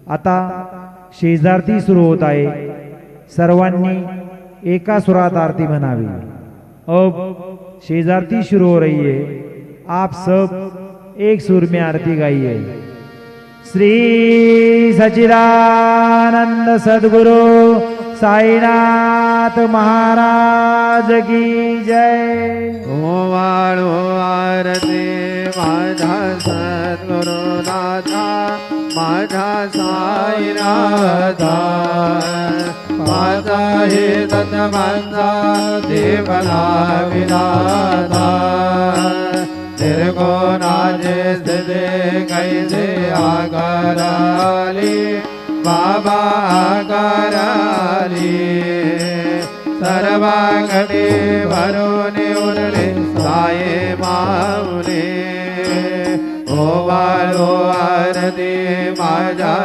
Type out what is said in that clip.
आता शेजारती सुरू होत आहे। सर्वांनी एका सुरात आरती म्हणावी। अब शेजारती शुरू हो रही है, आप सब एक सुर में आरती गाइए। श्री सच्चिदानंद सद्गुरु साईनाथ महाराज की जय। ओवाळो आरती माझा सद्गुरुनाथा, माझा साईनाथा, माझा हे तत्वंता देवना विनाथा। निर्गुणाचे स्थिती कैसे आकाराली, बाबा आकाराली। सर्वांगणी भरून उरले साये माऊली। ओवाळो आरती माझा